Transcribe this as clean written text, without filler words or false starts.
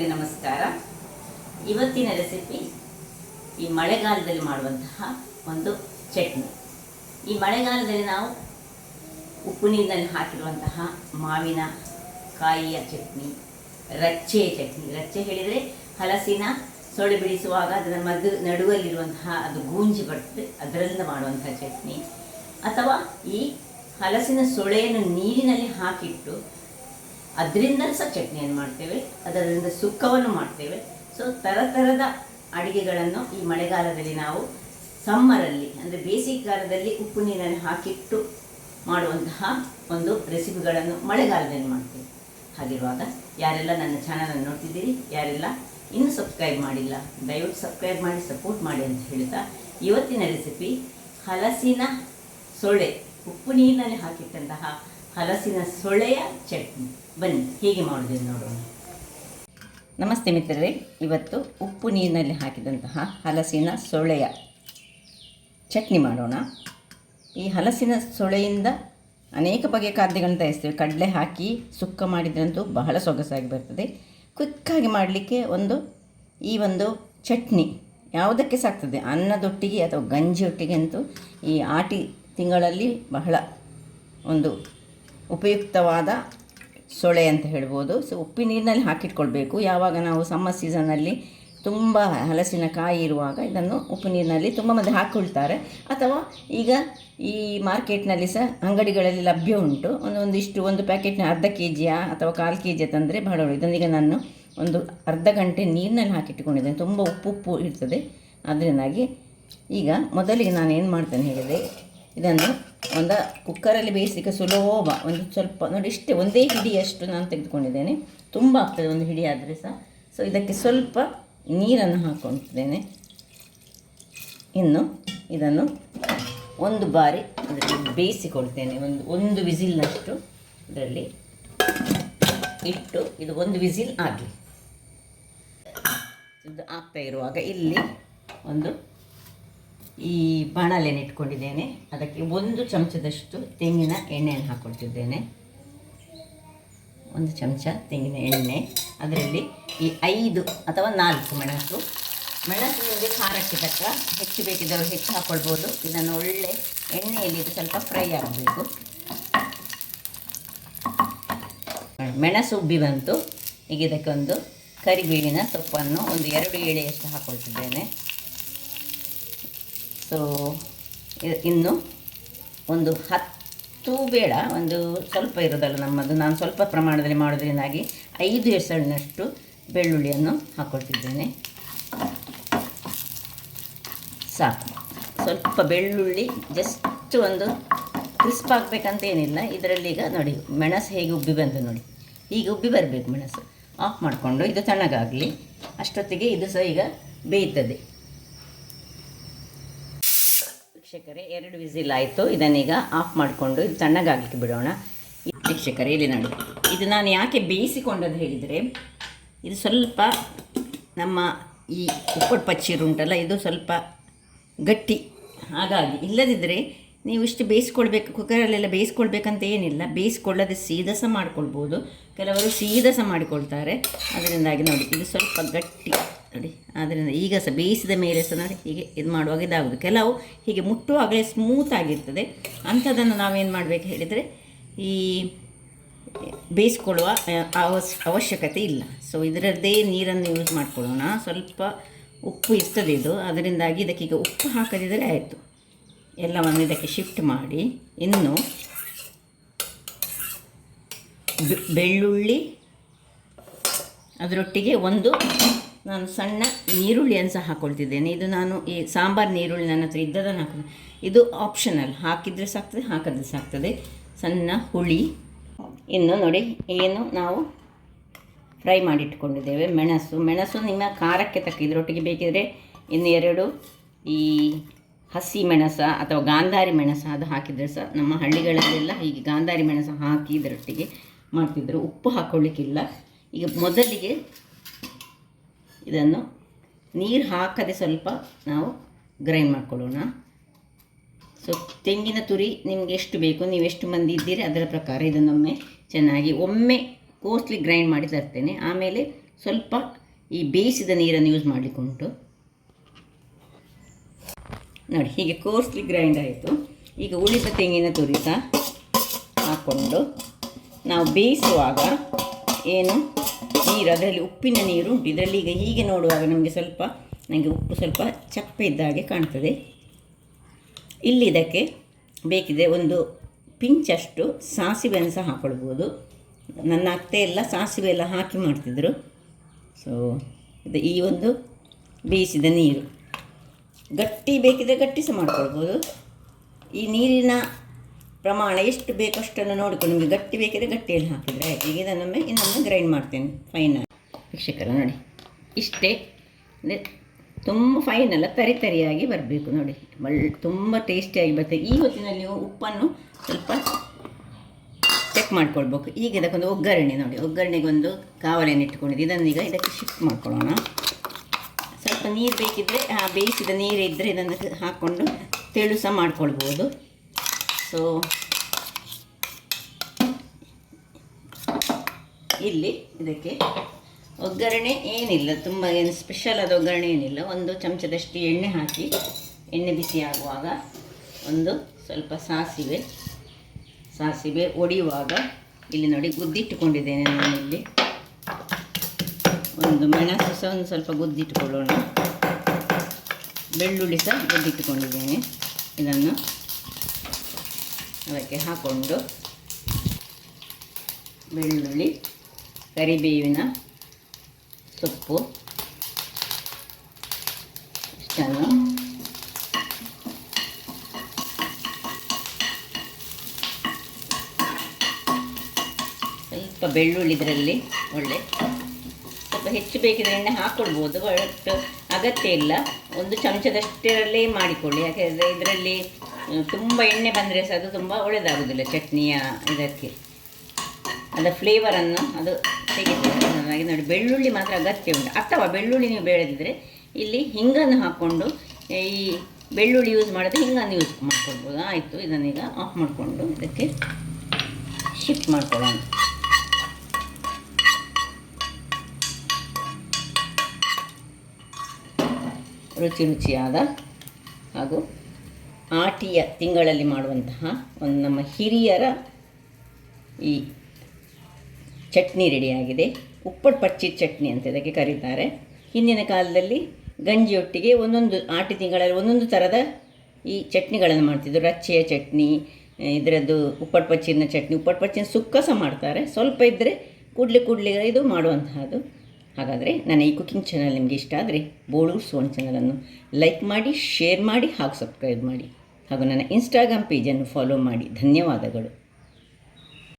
ನಮಸ್ಕಾರ. ಇವತ್ತಿನ ರೆಸಿಪಿ ಈ ಮಳೆಗಾಲದಲ್ಲಿ ಮಾಡುವಂತಹ ಒಂದು ಚಟ್ನಿ. ಈ ಮಳೆಗಾಲದಲ್ಲಿ ನಾವು ಉಪ್ಪು ನೀರಿನಲ್ಲಿ ಹಾಕಿರುವಂತಹ ಮಾವಿನ ಕಾಯಿಯ ಚಟ್ನಿ, ರಚ್ಚೆ ಚಟ್ನಿ. ರಚ್ಚೆ ಹೇಳಿದರೆ ಹಲಸಿನ ಸೊಳೆ ಬಿಡಿಸುವಾಗ ಅದರ ನಡುವಲ್ಲಿರುವಂತಹ ಅದು ಗೂಂಜಿ ಬರ್ತದೆ, ಅದರಿಂದ ಮಾಡುವಂತಹ ಚಟ್ನಿ. ಅಥವಾ ಈ ಹಲಸಿನ ಸೊಳೆಯನ್ನು ನೀರಿನಲ್ಲಿ ಹಾಕಿಟ್ಟು ಅದರಿಂದ ಸಹ ಚಟ್ನಿಯನ್ನು ಮಾಡ್ತೇವೆ, ಅದರಿಂದ ಸುಕ್ಕವನ್ನು ಮಾಡ್ತೇವೆ. ಸೊ ಥರದ ಅಡುಗೆಗಳನ್ನು ಈ ಮಳೆಗಾಲದಲ್ಲಿ ನಾವು ಸಮ್ಮರಲ್ಲಿ ಅಂದರೆ ಬೇಸಿಗೆಗಾಲದಲ್ಲಿ ಉಪ್ಪು ನೀರನ್ನು ಹಾಕಿಟ್ಟು ಮಾಡುವಂತಹ ಒಂದು ರೆಸಿಪಿಗಳನ್ನು ಮಳೆಗಾಲದಲ್ಲಿ ಮಾಡ್ತೇವೆ. ಹಾಗಿರುವಾಗ ಯಾರೆಲ್ಲ ನನ್ನ ಚಾನಲನ್ನು ನೋಡ್ತಿದ್ದೀರಿ, ಯಾರೆಲ್ಲ ಇನ್ನೂ ಸಬ್ಸ್ಕ್ರೈಬ್ ಮಾಡಿಲ್ಲ, ದಯವಿಟ್ಟು ಸಬ್ಸ್ಕ್ರೈಬ್ ಮಾಡಿ ಸಪೋರ್ಟ್ ಮಾಡಿ ಅಂತ ಹೇಳ್ತಾ, ಇವತ್ತಿನ ರೆಸಿಪಿ ಹಲಸಿನ ಸೊಳೆ, ಉಪ್ಪು ನೀರಿನಲ್ಲಿ ಹಾಕಿಟ್ಟಂತಹ ಹಲಸಿನ ಸೊಳೆಯ ಚಟ್ನಿ. ಬನ್ನಿ ಹೇಗೆ ಮಾಡೋದು ನೋಡೋಣ. ನಮಸ್ತೆ ಮಿತ್ರರೇ, ಇವತ್ತು ಉಪ್ಪು ನೀರಿನಲ್ಲಿ ಹಾಕಿದಂತಹ ಹಲಸಿನ ಸೊಳೆಯ ಚಟ್ನಿ ಮಾಡೋಣ. ಈ ಹಲಸಿನ ಸೊಳೆಯಿಂದ ಅನೇಕ ಬಗೆಯ ಖಾದ್ಯಗಳನ್ನು ತಯಾರಿಸ್ತೇವೆ. ಕಡಲೆ ಹಾಕಿ ಸುಕ್ಕ ಮಾಡಿದ್ರಂತೂ ಬಹಳ ಸೊಗಸಾಗಿ ಬರ್ತದೆ. ಕ್ವಿಕ್ಕಾಗಿ ಮಾಡಲಿಕ್ಕೆ ಈ ಒಂದು ಚಟ್ನಿ ಯಾವುದಕ್ಕೆ ಸಾಕ್ತದೆ, ಅನ್ನದೊಟ್ಟಿಗೆ ಅಥವಾ ಗಂಜಿಯೊಟ್ಟಿಗೆ ಅಂತೂ ಈ ಆಟಿ ತಿಂಗಳಲ್ಲಿ ಬಹಳ ಒಂದು ಉಪಯುಕ್ತವಾದ ಸೊಳೆ ಅಂತ ಹೇಳ್ಬೋದು. ಸೊ ಉಪ್ಪಿನ ನೀರಿನಲ್ಲಿ ಹಾಕಿಟ್ಕೊಳ್ಬೇಕು. ಯಾವಾಗ ನಾವು ಸಮ್ಮರ್ ಸೀಸನ್ನಲ್ಲಿ ತುಂಬ ಹಲಸಿನಕಾಯಿ ಇರುವಾಗ ಇದನ್ನು ಉಪ್ಪು ನೀರಿನಲ್ಲಿ ತುಂಬ ಮಂದಿ ಹಾಕ್ಕೊಳ್ತಾರೆ. ಅಥವಾ ಈಗ ಈ ಮಾರ್ಕೆಟ್ನಲ್ಲಿ ಸಹ ಅಂಗಡಿಗಳಲ್ಲಿ ಲಭ್ಯ ಉಂಟು. ಒಂದು ಪ್ಯಾಕೆಟ್ನ ಅರ್ಧ ಕೆ ಜಿಯ ಅಥವಾ 1/4 kg ತಂದರೆ ಬಹಳ ಒಳ್ಳೆಯದು. ಇದನ್ನೀಗ ನಾನು ಒಂದು ಅರ್ಧ ಗಂಟೆ ನೀರಿನಲ್ಲಿ ಹಾಕಿಟ್ಟುಕೊಂಡಿದ್ದೇನೆ. ತುಂಬ ಉಪ್ಪು ಇರ್ತದೆ. ಅದರಿಂದಾಗಿ ಈಗ ಮೊದಲಿಗೆ ನಾನು ಏನು ಮಾಡ್ತೇನೆ ಹೇಳಿದರೆ, ಇದನ್ನು ಕುಕ್ಕರಲ್ಲಿ ಬೇಯಿಸಲಿಕ್ಕೆ ಸುಲಭ. ಸ್ವಲ್ಪ ನೋಡಿ, ಇಷ್ಟೇ ಒಂದೇ ಹಿಡಿಯಷ್ಟು ನಾನು ತೆಗೆದುಕೊಂಡಿದ್ದೇನೆ. ತುಂಬ ಆಗ್ತದೆ ಒಂದು ಹಿಡಿ ಆದರೆ ಸಹ. ಸೊ ಇದಕ್ಕೆ ಸ್ವಲ್ಪ ನೀರನ್ನು ಹಾಕ್ಕೊಳ್ತಿದ್ದೇನೆ. ಇನ್ನು ಇದನ್ನು ಒಂದು ಬಾರಿ ಇದರಲ್ಲಿ ಬೇಯಿಸಿಕೊಳ್ತೇನೆ. ಒಂದು ವಿಸಿಲ್ನಷ್ಟು ಇದರಲ್ಲಿ ಇಟ್ಟು ಇದು ಒಂದು ವಿಸಿಲ್ ಆಗಲಿ. ಇದು ಆಗ್ತಾ ಇರುವಾಗ ಇಲ್ಲಿ ಈ ಬಾಣಲೆಯನ್ನು ಇಟ್ಕೊಂಡಿದ್ದೇನೆ. ಅದಕ್ಕೆ 1 ಚಮಚದಷ್ಟು ತೆಂಗಿನ ಎಣ್ಣೆಯನ್ನು ಹಾಕ್ಕೊಳ್ತಿದ್ದೇನೆ. 1 ಚಮಚ ತೆಂಗಿನ ಎಣ್ಣೆ. ಅದರಲ್ಲಿ ಈ 5 ಅಥವಾ 4 ಮೆಣಸು ನಿಮಗೆ ಖಾರಕ್ಕೆ ತಕ್ಕ ಹೆಚ್ಚು ಬೇಕಿದ್ದವರು ಹೆಚ್ಚು ಹಾಕ್ಕೊಳ್ಬೋದು. ಇದನ್ನು ಒಳ್ಳೆ ಎಣ್ಣೆಯಲ್ಲಿ ಇದು ಸ್ವಲ್ಪ ಫ್ರೈ ಆಗಬೇಕು. ಮೆಣಸು ಉಬ್ಬಿ ಬಂತು. ಈಗ ಇದಕ್ಕೆ ಕರಿಬೇವಿನ ಸೊಪ್ಪನ್ನು 2 ಎಳೆಯಷ್ಟು ಹಾಕ್ಕೊಳ್ತಿದ್ದೇನೆ. ಸೊ ಇನ್ನು 10 ಬೇಡ, ಸ್ವಲ್ಪ ಇರೋದಲ್ಲ ನಮ್ಮದು. ನಾನು ಸ್ವಲ್ಪ ಪ್ರಮಾಣದಲ್ಲಿ ಮಾಡೋದ್ರಿಂದಾಗಿ 5 ಎಸಳಿನಷ್ಟು ಬೆಳ್ಳುಳ್ಳಿಯನ್ನು ಹಾಕ್ಕೊಳ್ತಿದ್ದೇನೆ. ಸಾಕು. ಸ್ವಲ್ಪ ಬೆಳ್ಳುಳ್ಳಿ ಜಸ್ಟ್ ಕ್ರಿಸ್ಪ್ ಆಗಬೇಕಂತ ಏನಿಲ್ಲ. ಇದರಲ್ಲಿ ಈಗ ನೋಡಿ ಮೆಣಸು ಹೇಗೆ ಉಬ್ಬಿ ಬಂತು ನೋಡಿ. ಹೀಗೆ ಉಬ್ಬಿ ಬರಬೇಕು ಮೆಣಸು. ಆಫ್ ಮಾಡಿಕೊಂಡು ಇದು ತಣ್ಣಗಾಗಲಿ. ಅಷ್ಟೊತ್ತಿಗೆ ಇದು ಸಹ ಈಗ ಬೇಯ್ತದೆ. ವೀಕ್ಷಕರೇ, 2 ವಿಸಿಲ್ ಆಯಿತು. ಇದನ್ನೀಗ ಆಫ್ ಮಾಡಿಕೊಂಡು ಇದು ತಣ್ಣಗಾಗಲಿಕ್ಕೆ ಬಿಡೋಣ. ವೀಕ್ಷಕರೇ, ಇಲ್ಲಿ ನೋಡಿ, ಇದು ನಾನು ಯಾಕೆ ಬೇಯಿಸಿಕೊಂಡದ್ದು ಹೇಳಿದರೆ, ಇದು ಸ್ವಲ್ಪ ನಮ್ಮ ಈ ಉಪ್ಪಟ್ಟು ಪಚ್ಚೀರು ಉಂಟಲ್ಲ, ಇದು ಸ್ವಲ್ಪ ಗಟ್ಟಿ. ಹಾಗಾಗಿ ಇಲ್ಲದಿದ್ದರೆ ನೀವು ಇಷ್ಟು ಬೇಯಿಸ್ಕೊಳ್ಬೇಕು, ಕುಕ್ಕರಲ್ಲೆಲ್ಲ ಬೇಯಿಸ್ಕೊಳ್ಬೇಕಂತ ಏನಿಲ್ಲ. ಬೇಯಿಸ್ಕೊಳ್ಳದೆ ಸೀದಾ ಸಹ ಮಾಡ್ಕೊಳ್ಬೋದು. ಕೆಲವರು ಸೀದಾ ಸಹ ಮಾಡಿಕೊಳ್ತಾರೆ. ಅದರಿಂದಾಗಿ ನೋಡಿ ಇದು ಸ್ವಲ್ಪ ಗಟ್ಟಿ ನೋಡಿ. ಆದ್ದರಿಂದ ಈಗ ಸಹ ಬೇಯಿಸಿದ ಮೇಲೆ ಸಹ ನೋಡಿ ಹೀಗೆ ಇದು ಮಾಡುವಾಗ ಇದಾಗೋದು. ಕೆಲವು ಹೀಗೆ ಮುಟ್ಟುವಾಗಲೇ ಸ್ಮೂತ್ ಆಗಿರ್ತದೆ. ಅಂಥದ್ದನ್ನು ನಾವೇನು ಮಾಡಬೇಕು ಹೇಳಿದರೆ ಈ ಬೇಯಿಸ್ಕೊಳ್ಳುವ ಅವಶ್ಯಕತೆ ಇಲ್ಲ. ಸೊ ಇದರದ್ದೇ ನೀರನ್ನು ಯೂಸ್ ಮಾಡ್ಕೊಳ್ಳೋಣ. ಸ್ವಲ್ಪ ಉಪ್ಪು ಇರ್ತದೆ ಇದು, ಅದರಿಂದಾಗಿ ಇದಕ್ಕೀಗ ಉಪ್ಪು ಹಾಕದಿದ್ದರೆ ಆಯಿತು. ಎಲ್ಲವನ್ನು ಇದಕ್ಕೆ ಶಿಫ್ಟ್ ಮಾಡಿ, ಇನ್ನು ಬೆಳ್ಳುಳ್ಳಿ, ಅದರೊಟ್ಟಿಗೆ ನಾನು ಸಣ್ಣ ನೀರುಳ್ಳಿಯನ್ನು ಸಹ ಹಾಕ್ಕೊಳ್ತಿದ್ದೇನೆ. ಇದು ನಾನು ಈ ಸಾಂಬಾರು ನೀರುಳ್ಳಿ ನನ್ನ ಹತ್ರ ಇದ್ದದನ್ನು ಹಾಕೋದು. ಇದು ಆಪ್ಷನಲ್, ಹಾಕಿದರೆ ಸಾಕ್ತದೆ, ಹಾಕಿದ್ರೆ ಸಾಕ್ತದೆ. ಸಣ್ಣ ಹುಳಿ. ಇನ್ನು ನೋಡಿ ಏನು ನಾವು ಫ್ರೈ ಮಾಡಿಟ್ಕೊಂಡಿದ್ದೇವೆ ಮೆಣಸು ನಿಮ್ಮ ಖಾರಕ್ಕೆ ತಕ್ಕ. ಇದರೊಟ್ಟಿಗೆ ಬೇಕಿದ್ರೆ ಇನ್ನು 2 ಈ ಹಸಿ ಮೆಣಸ ಅಥವಾ ಗಾಂಧಾರಿ ಮೆಣಸ ಅದು ಹಾಕಿದರೆ ಸಹ, ನಮ್ಮ ಹಳ್ಳಿಗಳಲ್ಲೆಲ್ಲ ಹೀಗೆ ಗಾಂಧಾರಿ ಮೆಣಸು ಹಾಕಿ ಇದರೊಟ್ಟಿಗೆ ಮಾಡ್ತಿದ್ರು. ಉಪ್ಪು ಹಾಕ್ಕೊಳ್ಳಿಕ್ಕಿಲ್ಲ. ಈಗ ಮೊದಲಿಗೆ ಇದನ್ನು ನೀರು ಹಾಕದೆ ಸ್ವಲ್ಪ ನಾವು ಗ್ರೈಂಡ್ ಮಾಡ್ಕೊಳ್ಳೋಣ. ಸೊ ತೆಂಗಿನ ತುರಿ ನಿಮಗೆ ಎಷ್ಟು ಬೇಕು, ನೀವು ಎಷ್ಟು ಮಂದಿ ಇದ್ದೀರಿ ಅದರ ಪ್ರಕಾರ ಇದನ್ನೊಮ್ಮೆ ಚೆನ್ನಾಗಿ ಕೋಸ್ಟ್ಲಿ ಗ್ರೈಂಡ್ ಮಾಡಿ ತರ್ತೇನೆ. ಆಮೇಲೆ ಸ್ವಲ್ಪ ಈ ಬೇಯಿಸಿದ ನೀರನ್ನು ಯೂಸ್ ಮಾಡಲಿಕ್ಕುಂಟು. ನೋಡಿ ಹೀಗೆ ಕೋರ್ಸ್ಲಿ ಗ್ರೈಂಡ್ ಆಯಿತು. ಈಗ ಉಳಿದ ತೆಂಗಿನ ತುರಿ ಸಹ ಹಾಕ್ಕೊಂಡು ನಾವು ಬೇಯಿಸುವಾಗ ಏನು ನೀರು ಅದರಲ್ಲಿ ಉಪ್ಪಿನ ನೀರು ಉಂಟು. ಇದರಲ್ಲಿ ಈಗ ಹೀಗೆ ನೋಡುವಾಗ ನನಗೆ ಉಪ್ಪು ಸ್ವಲ್ಪ ಚಪ್ಪೆ ಇದ್ದ ಹಾಗೆ ಕಾಣ್ತದೆ. ಇಲ್ಲಿ ಇದಕ್ಕೆ ಬೇಕಿದೆ ಒಂದು ಪಿಂಚಷ್ಟು ಸಾಸಿವೆಯನ್ನು ಸಹ ಹಾಕ್ಕೊಳ್ಬೋದು. ನನ್ನ ಅತ್ತೆ ಎಲ್ಲ ಸಾಸಿವೆ ಎಲ್ಲ ಹಾಕಿ ಮಾಡ್ತಿದ್ದರು. ಸೊ ಇದು ಈ ಒಂದು ಬೇಯಿಸಿದ ನೀರು ಗಟ್ಟಿ ಬೇಕಿದ್ರೆ ಗಟ್ಟಿ ಸಹ ಮಾಡ್ಕೊಳ್ಬೋದು. ಈ ನೀರಿನ ಪ್ರಮಾಣ ಎಷ್ಟು ಬೇಕಷ್ಟನ್ನು ನೋಡಿಕೊಂಡು ನಿಮಗೆ ಗಟ್ಟಿ ಬೇಕಿದ್ರೆ ಗಟ್ಟಿಯಲ್ಲಿ ಹಾಕಿದರೆ ಆಯಿತು. ಈಗ ಇನ್ನೊಮ್ಮೆ ಗ್ರೈಂಡ್ ಮಾಡ್ತೇನೆ ಫೈನಾಗಿ. ವೀಕ್ಷಕರ ನೋಡಿ, ಇಷ್ಟೇ ಅಂದರೆ ತುಂಬ ಫೈನಲ್ಲ, ತರಿಯಾಗಿ ಬರಬೇಕು ನೋಡಿ. ತುಂಬ ಟೇಸ್ಟಿಯಾಗಿ ಬರ್ತದೆ. ಈ ಹೊತ್ತಿನಲ್ಲಿ ನೀವು ಉಪ್ಪನ್ನು ಸ್ವಲ್ಪ ಚೆಕ್ ಮಾಡ್ಕೊಳ್ಬೇಕು. ಈಗ ಇದಕ್ಕೊಂದು ಒಗ್ಗರಣೆ ನೋಡಿ, ಒಗ್ಗರಣೆಗೊಂದು ಕಾವಲಿಯನ್ನು ಇಟ್ಕೊಂಡಿದ್ದು ಇದನ್ನೀಗ ಇದಕ್ಕೆ ಶಿಫ್ಟ್ ಮಾಡ್ಕೊಳ್ಳೋಣ. ಸ್ವಲ್ಪ ನೀರು ಬೇಕಿದ್ದರೆ ಬೇಯಿಸಿದ ನೀರು ಇದ್ದರೆ ಇದನ್ನು ಹಾಕ್ಕೊಂಡು ತೆಳು ಸಹ ಮಾಡ್ಕೊಳ್ಬೋದು. ಸೊ ಇಲ್ಲಿ ಇದಕ್ಕೆ ಒಗ್ಗರಣೆ ಏನಿಲ್ಲ, ತುಂಬ ಏನು ಸ್ಪೆಷಲ್ ಆದ ಒಗ್ಗರಣೆ ಏನಿಲ್ಲ. ಒಂದು ಚಮಚದಷ್ಟು ಎಣ್ಣೆ ಹಾಕಿ, ಎಣ್ಣೆ ಬಿಸಿ ಆಗುವಾಗ ಒಂದು ಸ್ವಲ್ಪ ಸಾಸಿವೆ ಒಡೆಯುವಾಗ ಇಲ್ಲಿ ನೋಡಿ ಗುದ್ದಿಟ್ಟುಕೊಂಡಿದ್ದೇನೆ ನಾನಿಲ್ಲಿ. ಒಂದು ಮೆಣಸು ಸಹ ಒಂದು ಸ್ವಲ್ಪ ಗುದ್ದಿಟ್ಟುಕೊಳ್ಳೋಣ. ಬೆಳ್ಳುಳ್ಳಿ ಸಹ ಗುದ್ದಿಟ್ಟುಕೊಂಡಿದ್ದೇನೆ. ಇದನ್ನು ಅದಕ್ಕೆ ಹಾಕ್ಕೊಂಡು ಬೆಳ್ಳುಳ್ಳಿ, ಕರಿಬೇವಿನ ಸೊಪ್ಪು ಇಷ್ಟನ್ನು ಸ್ವಲ್ಪ ಬೆಳ್ಳುಳ್ಳಿ ಇದರಲ್ಲಿ ಒಳ್ಳೆ ಸ್ವಲ್ಪ ಹೆಚ್ಚು ಬೇಕಿದ್ರೆ ಎಣ್ಣೆ ಹಾಕ್ಕೊಳ್ಬೋದು, ಬಟ್ ಅಗತ್ಯ ಇಲ್ಲ. ಒಂದು ಚಮಚದಷ್ಟರಲ್ಲೇ ಮಾಡಿಕೊಳ್ಳಿ. ಯಾಕೆಂದರೆ ಇದರಲ್ಲಿ ತುಂಬ ಎಣ್ಣೆ ಬಂದರೆ ಸಹ ಅದು ತುಂಬ ಒಳ್ಳೆಯದಾಗೋದಿಲ್ಲ ಚಟ್ನಿಯ ಇದಕ್ಕೆ, ಅದರ ಫ್ಲೇವರನ್ನು ಅದು ತೆಗಿತದೆ. ಹಾಗೆ ನೋಡಿ, ಬೆಳ್ಳುಳ್ಳಿ ಮಾತ್ರ ಅಗತ್ಯ ಉಂಟು. ಅಥವಾ ಬೆಳ್ಳುಳ್ಳಿ ನೀವು ಬೇಡದಿದ್ದರೆ ಇಲ್ಲಿ ಹಿಂಗನ್ನು ಹಾಕ್ಕೊಂಡು, ಈ ಬೆಳ್ಳುಳ್ಳಿ ಯೂಸ್ ಮಾಡಿದ್ರೆ ಹಿಂಗನ್ನು ಯೂಸ್ ಮಾಡ್ಕೊಳ್ಬೋದು. ಆಯಿತು, ಇದನ್ನೀಗ ಆಫ್ ಮಾಡಿಕೊಂಡು ಇದಕ್ಕೆ ಶಿಫ್ಟ್ ಮಾಡ್ಕೊಳ್ಳೋಣ. ರುಚಿಯಾದ ಹಾಗೂ ಆಟಿಯ ತಿಂಗಳಲ್ಲಿ ಮಾಡುವಂತಹ ಒಂದು ನಮ್ಮ ಹಿರಿಯರ ಈ ಚಟ್ನಿ ರೆಡಿಯಾಗಿದೆ. ಉಪ್ಪಟ್ಟು ಪಚ್ಚಿ ಚಟ್ನಿ ಅಂತ ಇದಕ್ಕೆ ಕರೀತಾರೆ. ಹಿಂದಿನ ಕಾಲದಲ್ಲಿ ಗಂಜಿಯೊಟ್ಟಿಗೆ ಒಂದೊಂದು ಆಟಿ ತಿಂಗಳಲ್ಲಿ ಒಂದೊಂದು ಥರದ ಈ ಚಟ್ನಿಗಳನ್ನು ಮಾಡ್ತಿದ್ದರು. ರಚ್ಚೆಯ ಚಟ್ನಿ, ಇದರದ್ದು ಉಪ್ಪಟ್ಟು ಪಚ್ಚಿನ ಚಟ್ನಿ, ಉಪ್ಪಟ್ಟು ಪಚ್ಚಿನ ಸುಕ್ಕ ಸಹ ಮಾಡ್ತಾರೆ. ಸ್ವಲ್ಪ ಇದ್ದರೆ ಕೂಡಲೇ ಇದು ಮಾಡುವಂತಹದ್ದು. ಹಾಗಾದರೆ ನನ್ನ ಈ ಕುಕಿಂಗ್ ಚಾನಲ್ ನಿಮಗೆ ಇಷ್ಟ ಆದರೆ ಬೋಳೂರು ಸುವರ್ಣ ಚಾನಲನ್ನು ಲೈಕ್ ಮಾಡಿ, ಶೇರ್ ಮಾಡಿ ಹಾಗೂ ಸಬ್ಸ್ಕ್ರೈಬ್ ಮಾಡಿ ಹಾಗೂ ನನ್ನ ಇನ್ಸ್ಟಾಗ್ರಾಮ್ ಪೇಜನ್ನು ಫಾಲೋ ಮಾಡಿ. ಧನ್ಯವಾದಗಳು.